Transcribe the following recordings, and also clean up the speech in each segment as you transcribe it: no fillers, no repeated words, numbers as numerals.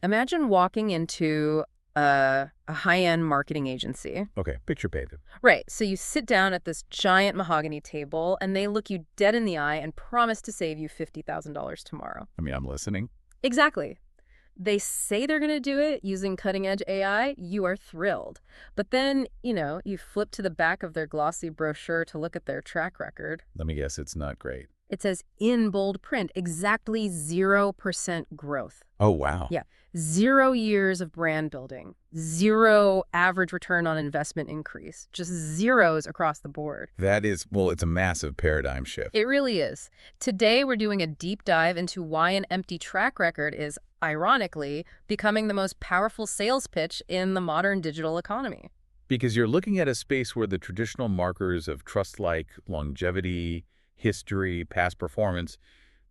Imagine walking into a high-end marketing agency. Okay, picture painted. Right. So you sit down at this giant mahogany table, and they look you dead in the eye and promise to save you $50,000 tomorrow. I mean, I'm listening. Exactly. They say they're going to do it using cutting-edge AI. You are thrilled. But then, you flip to the back of their glossy brochure to look at their track record. Let me guess, it's not great. It says in bold print, exactly 0% growth. Oh, wow. Yeah. 0 years of brand building, 0 average return on investment increase, just zeros across the board. That is, well, it's a massive paradigm shift. It really is. Today, we're doing a deep dive into why an empty track record is, ironically, becoming the most powerful sales pitch in the modern digital economy. Because you're looking at a space where the traditional markers of trust like longevity, history, past performance,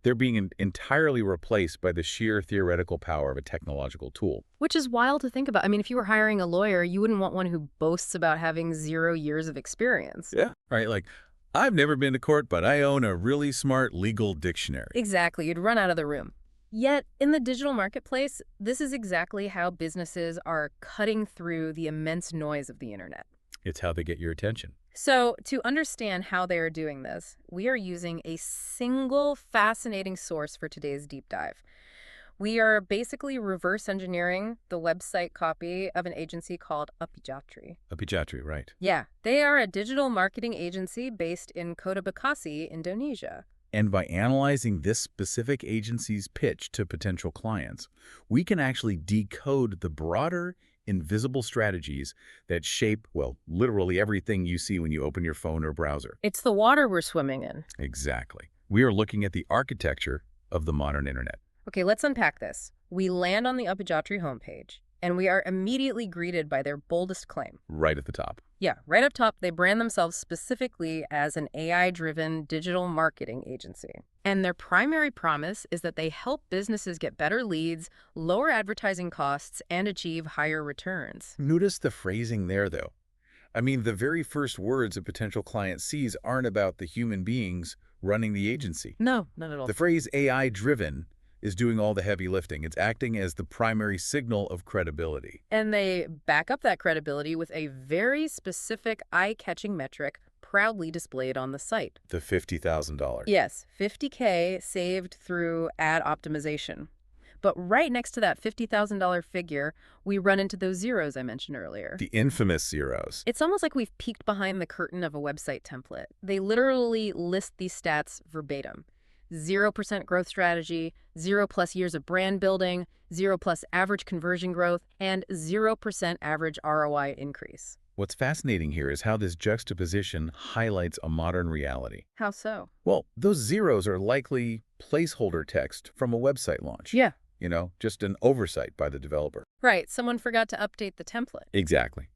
they're being entirely replaced by the sheer theoretical power of a technological tool. Which is wild to think about. I mean, if you were hiring a lawyer, you wouldn't want one who boasts about having 0 years of experience. Yeah. Right, like, I've never been to court, but I own a really smart legal dictionary. Exactly. You'd run out of the room. Yet, in the digital marketplace, this is exactly how businesses are cutting through the immense noise of the internet. It's how they get your attention. So, to understand how they are doing this, we are using a single fascinating source for today's deep dive. We are basically reverse engineering the website copy of an agency called Apijatri. Apijatri, right. Yeah, they are a digital marketing agency based in Kota Bekasi, Indonesia. And by analyzing this specific agency's pitch to potential clients, we can actually decode the broader, invisible strategies that shape, well, literally everything you see when you open your phone or browser. It's the water we're swimming in. Exactly. We are looking at the architecture of the modern internet. Okay, let's unpack this. We land on the Apijatri homepage, and we are immediately greeted by their boldest claim. Right at the top. Yeah, right up top, they brand themselves specifically as an AI-driven digital marketing agency. And their primary promise is that they help businesses get better leads, lower advertising costs, and achieve higher returns. Notice the phrasing there, though. I mean, the very first words a potential client sees aren't about the human beings running the agency. No, not at all. The phrase AI-driven is doing all the heavy lifting. It's acting as the primary signal of credibility. And they back up that credibility with a very specific eye-catching metric proudly displayed on the site. The $50,000. Yes, $50K saved through ad optimization. But right next to that $50,000 figure, we run into those zeros I mentioned earlier. The infamous zeros. It's almost like we've peeked behind the curtain of a website template. They literally list these stats verbatim. 0% growth strategy, 0+ years of brand building, 0+ average conversion growth, and 0% average ROI increase. What's fascinating here is how this juxtaposition highlights a modern reality. How so? Well, those zeros are likely placeholder text from a website launch. Yeah. Just an oversight by the developer. Right. Someone forgot to update the template. Exactly.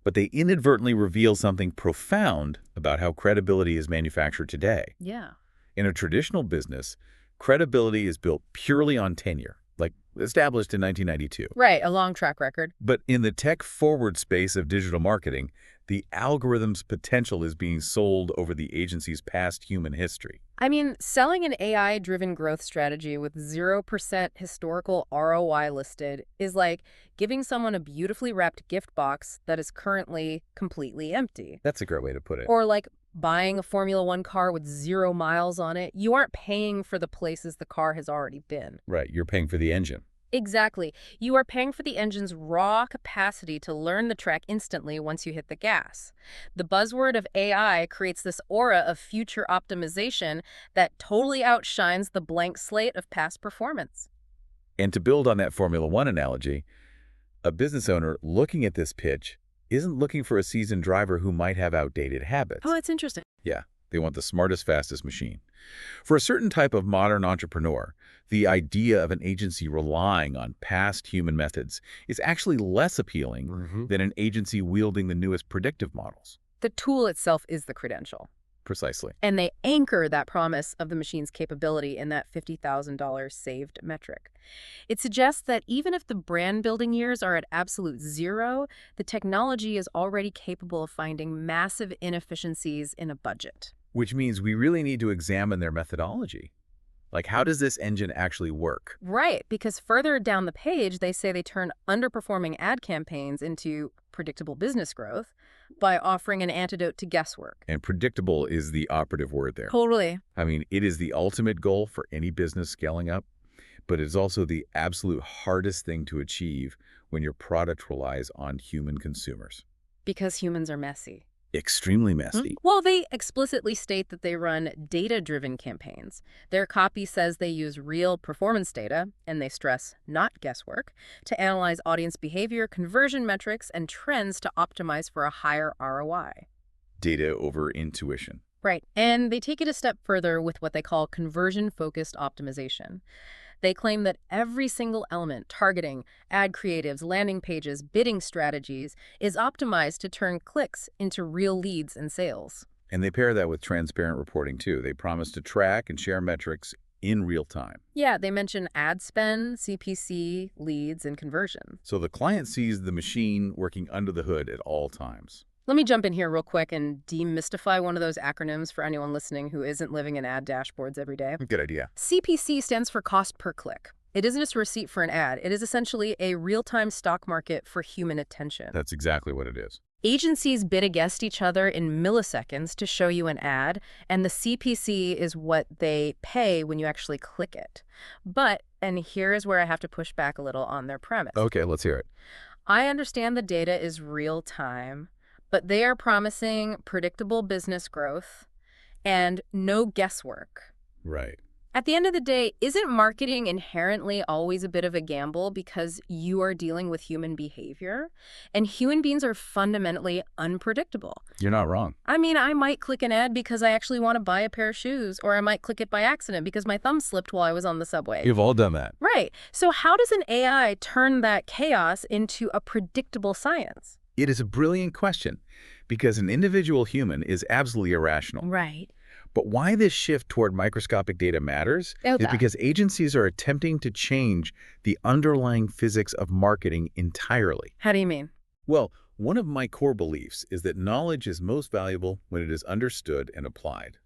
But they inadvertently reveal something profound about how credibility is manufactured today. Yeah. In a traditional business, credibility is built purely on tenure, like established in 1992. Right, a long track record. But in the tech-forward space of digital marketing, the algorithm's potential is being sold over the agency's past human history. I mean, selling an AI-driven growth strategy with 0% historical ROI listed is like giving someone a beautifully wrapped gift box that is currently completely empty. That's a great way to put it. Or like buying a Formula One car with 0 miles on it. You aren't paying for the places the car has already been. Right, you're paying for the engine. Exactly. You are paying for the engine's raw capacity to learn the track instantly once you hit the gas. The buzzword of AI creates this aura of future optimization that totally outshines the blank slate of past performance. And to build on that Formula One analogy, a business owner looking at this pitch isn't looking for a seasoned driver who might have outdated habits. Oh, that's interesting. Yeah, they want the smartest, fastest machine. For a certain type of modern entrepreneur, the idea of an agency relying on past human methods is actually less appealing than an agency wielding the newest predictive models. The tool itself is the credential. Precisely. And they anchor that promise of the machine's capability in that $50,000 saved metric. It suggests that even if the brand building years are at absolute zero, the technology is already capable of finding massive inefficiencies in a budget. Which means we really need to examine their methodology. Like, how does this engine actually work? Right, because further down the page, they say they turn underperforming ad campaigns into predictable business growth by offering an antidote to guesswork. And predictable is the operative word there. Totally. I mean, it is the ultimate goal for any business scaling up, but it's also the absolute hardest thing to achieve when your product relies on human consumers. Because humans are messy. Extremely messy. Well, they explicitly state that they run data-driven campaigns. Their copy says they use real performance data, and they stress not guesswork, to analyze audience behavior, conversion metrics, and trends to optimize for a higher ROI. Data over intuition. Right. And they take it a step further with what they call conversion-focused optimization. They claim that every single element, targeting, ad creatives, landing pages, bidding strategies, is optimized to turn clicks into real leads and sales. And they pair that with transparent reporting, too. They promise to track and share metrics in real time. Yeah, they mention ad spend, CPC, leads, and conversion. So the client sees the machine working under the hood at all times. Let me jump in here real quick and demystify one of those acronyms for anyone listening who isn't living in ad dashboards every day. Good idea. CPC stands for cost per click. It isn't just a receipt for an ad. It is essentially a real-time stock market for human attention. That's exactly what it is. Agencies bid against each other in milliseconds to show you an ad, and the CPC is what they pay when you actually click it. But, and here's where I have to push back a little on their premise. Okay, let's hear it. I understand the data is real-time, but they are promising predictable business growth and no guesswork. Right. At the end of the day, isn't marketing inherently always a bit of a gamble because you are dealing with human behavior? And human beings are fundamentally unpredictable. You're not wrong. I mean, I might click an ad because I actually want to buy a pair of shoes, or I might click it by accident because my thumb slipped while I was on the subway. You've all done that. Right. So how does an AI turn that chaos into a predictable science? It is a brilliant question because an individual human is absolutely irrational. Right. But why this shift toward microscopic data matters is because agencies are attempting to change the underlying physics of marketing entirely. How do you mean? Well, one of my core beliefs is that knowledge is most valuable when it is understood and applied.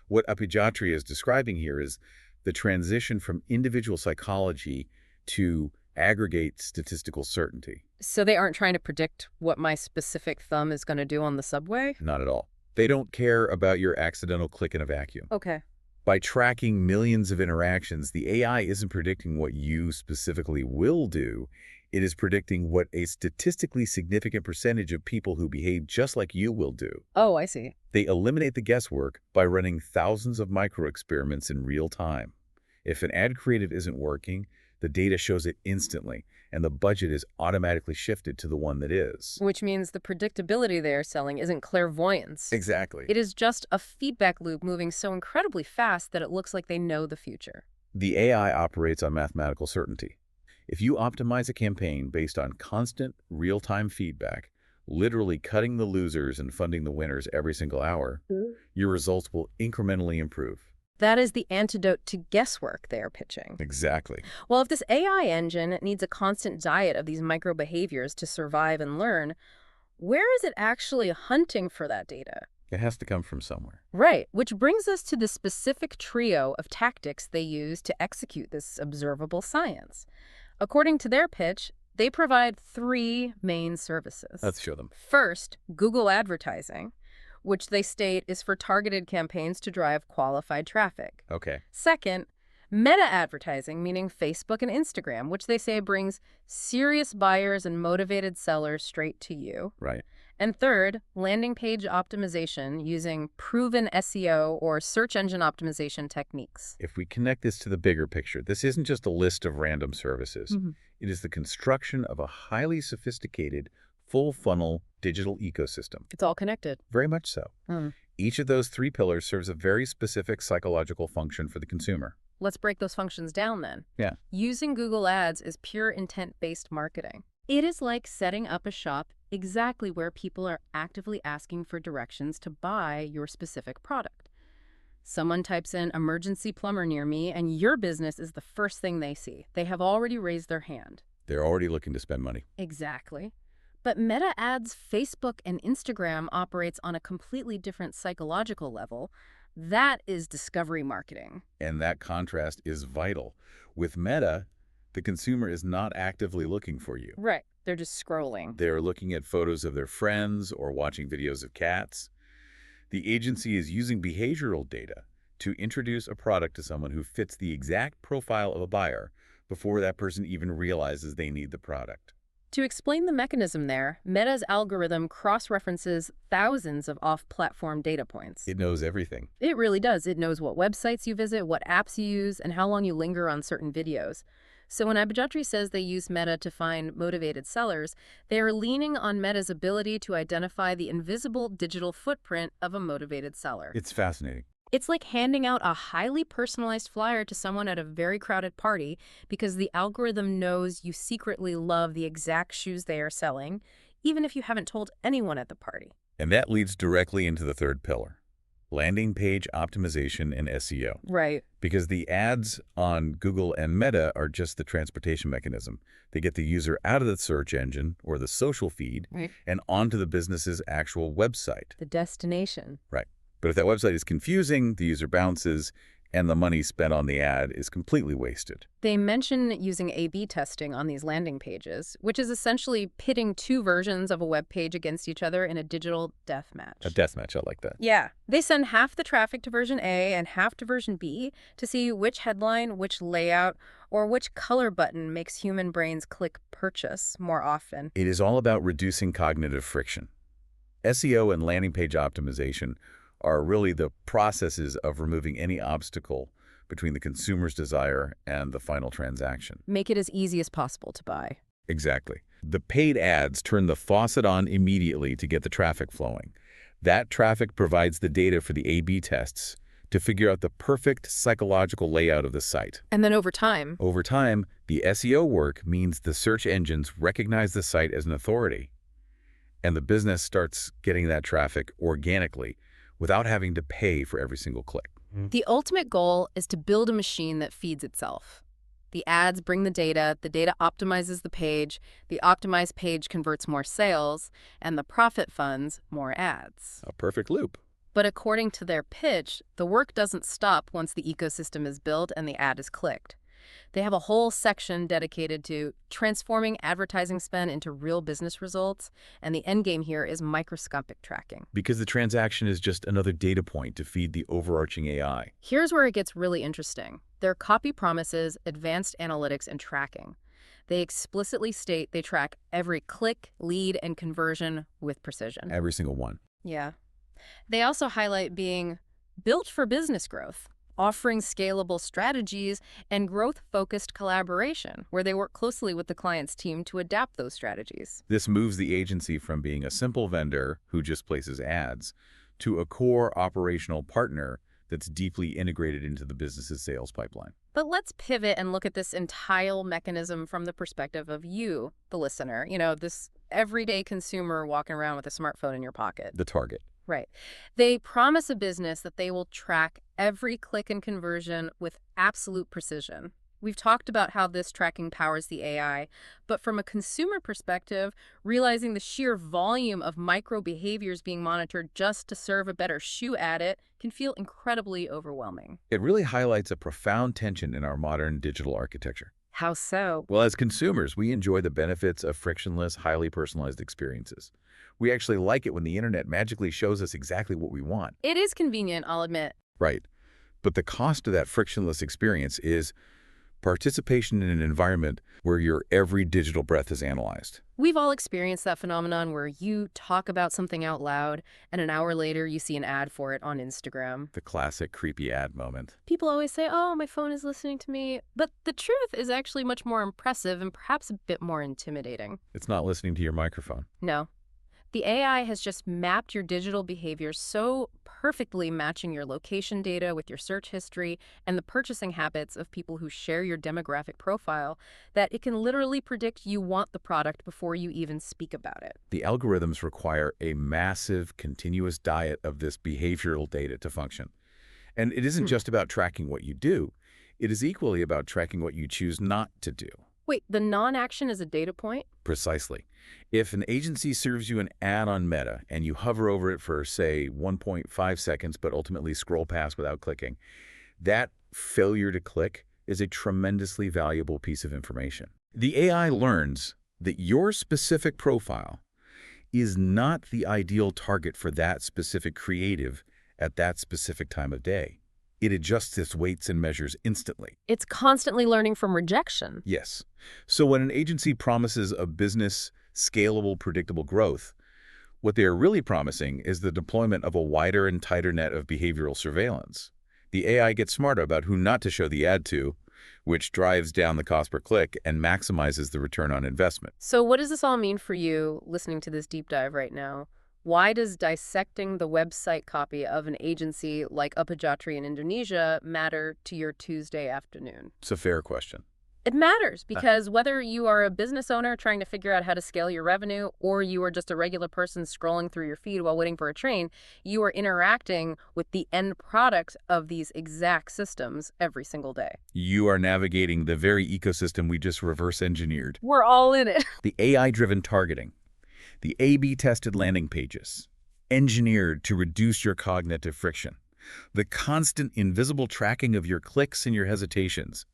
What Appigiatri is describing here is the transition from individual psychology to aggregate statistical certainty. So they aren't trying to predict what my specific thumb is going to do on the subway? Not at all. They don't care about your accidental click in a vacuum. Okay. By tracking millions of interactions, the AI isn't predicting what you specifically will do. It is predicting what a statistically significant percentage of people who behave just like you will do. Oh, I see. They eliminate the guesswork by running thousands of micro-experiments in real time. If an ad creative isn't working, the data shows it instantly, and the budget is automatically shifted to the one that is. Which means the predictability they are selling isn't clairvoyance. Exactly. It is just a feedback loop moving so incredibly fast that it looks like they know the future. The AI operates on mathematical certainty. If you optimize a campaign based on constant, real-time feedback, literally cutting the losers and funding the winners every single hour, your results will incrementally improve. That is the antidote to guesswork they are pitching. Exactly. Well, if this AI engine needs a constant diet of these micro behaviors to survive and learn, where is it actually hunting for that data? It has to come from somewhere. Right, which brings us to the specific trio of tactics they use to execute this observable science. According to their pitch, they provide 3 main services. Let's show them. First, Google advertising, which they state is for targeted campaigns to drive qualified traffic. Okay. Second, meta advertising, meaning Facebook and Instagram, which they say brings serious buyers and motivated sellers straight to you. Right. And third, landing page optimization using proven SEO or search engine optimization techniques. If we connect this to the bigger picture, this isn't just a list of random services. It is the construction of a highly sophisticated, full-funnel digital ecosystem. It's all connected. Very much so. Each of those 3 pillars serves a very specific psychological function for the consumer. Let's break those functions down then. Yeah. Using Google Ads is pure intent-based marketing. It is like setting up a shop exactly where people are actively asking for directions to buy your specific product. Someone types in emergency plumber near me, and your business is the first thing they see. They have already raised their hand. They're already looking to spend money. Exactly. But Meta Ads, Facebook, and Instagram operates on a completely different psychological level. That is discovery marketing. And that contrast is vital. With Meta, the consumer is not actively looking for you. Right. They're just scrolling. They're looking at photos of their friends or watching videos of cats. The agency is using behavioral data to introduce a product to someone who fits the exact profile of a buyer before that person even realizes they need the product. To explain the mechanism there, Meta's algorithm cross-references thousands of off-platform data points. It knows everything. It really does. It knows what websites you visit, what apps you use, and how long you linger on certain videos. So when Abhijatri says they use Meta to find motivated sellers, they are leaning on Meta's ability to identify the invisible digital footprint of a motivated seller. It's fascinating. It's like handing out a highly personalized flyer to someone at a very crowded party because the algorithm knows you secretly love the exact shoes they are selling, even if you haven't told anyone at the party. And that leads directly into the third pillar, landing page optimization and SEO. Right. Because the ads on Google and Meta are just the transportation mechanism. They get the user out of the search engine or the social feed and onto the business's actual website. The destination. Right. But if that website is confusing, the user bounces, and the money spent on the ad is completely wasted. They mention using A/B testing on these landing pages, which is essentially pitting two versions of a web page against each other in a digital death match. A death match, I like that. Yeah. They send half the traffic to version A and half to version B to see which headline, which layout, or which color button makes human brains click purchase more often. It is all about reducing cognitive friction. SEO and landing page optimization are really the processes of removing any obstacle between the consumer's desire and the final transaction. Make it as easy as possible to buy. Exactly. The paid ads turn the faucet on immediately to get the traffic flowing. That traffic provides the data for the A/B tests to figure out the perfect psychological layout of the site. And then over time, the SEO work means the search engines recognize the site as an authority, and the business starts getting that traffic organically without having to pay for every single click. the ultimate goal is to build a machine that feeds itself. The ads bring the data optimizes the optimized page converts more sales, and the profit funds more ads. A perfect loop. But according to their pitch, the work doesn't stop once the ecosystem is built and the ad is clicked. They have a whole section dedicated to transforming advertising spend into real business results, and the end game here is microscopic tracking. Because the transaction is just another data point to feed the overarching AI. Here's where it gets really interesting. Their copy promises advanced analytics and tracking. They explicitly state they track every click, lead, and conversion with precision. Every single one. Yeah. They also highlight being built for business growth, offering scalable strategies and growth-focused collaboration, where they work closely with the client's team to adapt those strategies. This moves the agency from being a simple vendor who just places ads to a core operational partner that's deeply integrated into the business's sales pipeline. But let's pivot and look at this entire mechanism from the perspective of you, the listener, this everyday consumer walking around with a smartphone in your pocket. The target. Right. They promise a business that they will track every click and conversion with absolute precision. We've talked about how this tracking powers the AI, but from a consumer perspective, realizing the sheer volume of micro behaviors being monitored just to serve a better shoe at it can feel incredibly overwhelming. It really highlights a profound tension in our modern digital architecture. How so? Well, as consumers, we enjoy the benefits of frictionless, highly personalized experiences. We actually like it when the internet magically shows us exactly what we want. It is convenient, I'll admit. Right. But the cost of that frictionless experience is participation in an environment where your every digital breath is analyzed. We've all experienced that phenomenon where you talk about something out loud and an hour later you see an ad for it on Instagram. The classic creepy ad moment. People always say, oh, my phone is listening to me. But the truth is actually much more impressive and perhaps a bit more intimidating. It's not listening to your microphone. No. The AI has just mapped your digital behavior so perfectly, matching your location data with your search history and the purchasing habits of people who share your demographic profile, that it can literally predict you want the product before you even speak about it. The algorithms require a massive, continuous diet of this behavioral data to function. And it isn't just about tracking what you do. It is equally about tracking what you choose not to do. Wait, the non-action is a data point? Precisely. If an agency serves you an ad on Meta and you hover over it for, say, 1.5 seconds but ultimately scroll past without clicking, that failure to click is a tremendously valuable piece of information. The AI learns that your specific profile is not the ideal target for that specific creative at that specific time of day. It adjusts its weights and measures instantly. It's constantly learning from rejection. Yes. So when an agency promises a business scalable, predictable growth, what they are really promising is the deployment of a wider and tighter net of behavioral surveillance. The AI gets smarter about who not to show the ad to, which drives down the cost per click and maximizes the return on investment. So what does this all mean for you listening to this deep dive right now? Why does dissecting the website copy of an agency like Upajatri in Indonesia matter to your Tuesday afternoon? It's a fair question. It matters because whether you are a business owner trying to figure out how to scale your revenue or you are just a regular person scrolling through your feed while waiting for a train, you are interacting with the end product of these exact systems every single day. You are navigating the very ecosystem we just reverse engineered. We're all in it. The AI-driven targeting, the A/B-tested landing pages, engineered to reduce your cognitive friction, the constant invisible tracking of your clicks and your hesitations.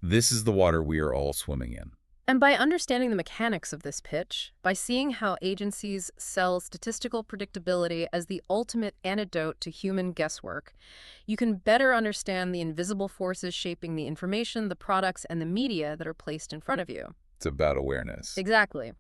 This is the water we are all swimming in. And by understanding the mechanics of this pitch, by seeing how agencies sell statistical predictability as the ultimate antidote to human guesswork, you can better understand the invisible forces shaping the information, the products, and the media that are placed in front of you. It's about awareness. Exactly.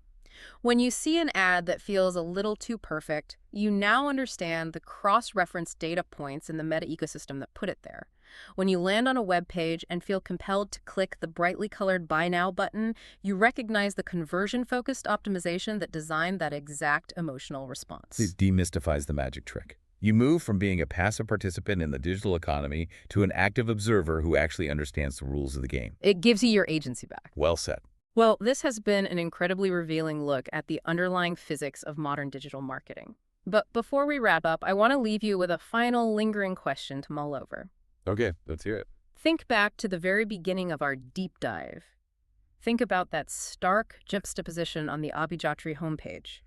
When you see an ad that feels a little too perfect, you now understand the cross-reference data points in the meta ecosystem that put it there. When you land on a web page and feel compelled to click the brightly colored Buy Now button, you recognize the conversion-focused optimization that designed that exact emotional response. It demystifies the magic trick. You move from being a passive participant in the digital economy to an active observer who actually understands the rules of the game. It gives you your agency back. Well said. Well, this has been an incredibly revealing look at the underlying physics of modern digital marketing. But before we wrap up, I want to leave you with a final lingering question to mull over. Okay, let's hear it. Think back to the very beginning of our deep dive. Think about that stark juxtaposition on the Abhijatri homepage.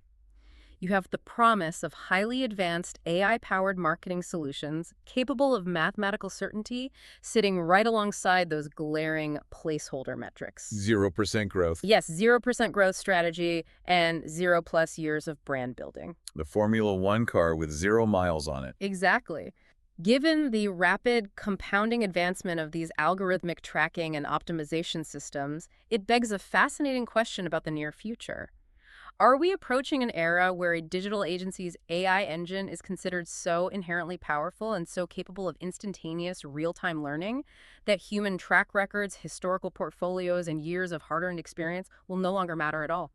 You have the promise of highly advanced AI-powered marketing solutions capable of mathematical certainty sitting right alongside those glaring placeholder metrics. 0% growth. Yes, 0% growth strategy and 0+ years of brand building. The Formula One car with 0 miles on it. Exactly. Given the rapid compounding advancement of these algorithmic tracking and optimization systems, it begs a fascinating question about the near future. Are we approaching an era where a digital agency's AI engine is considered so inherently powerful and so capable of instantaneous real-time learning that human track records, historical portfolios, and years of hard-earned experience will no longer matter at all?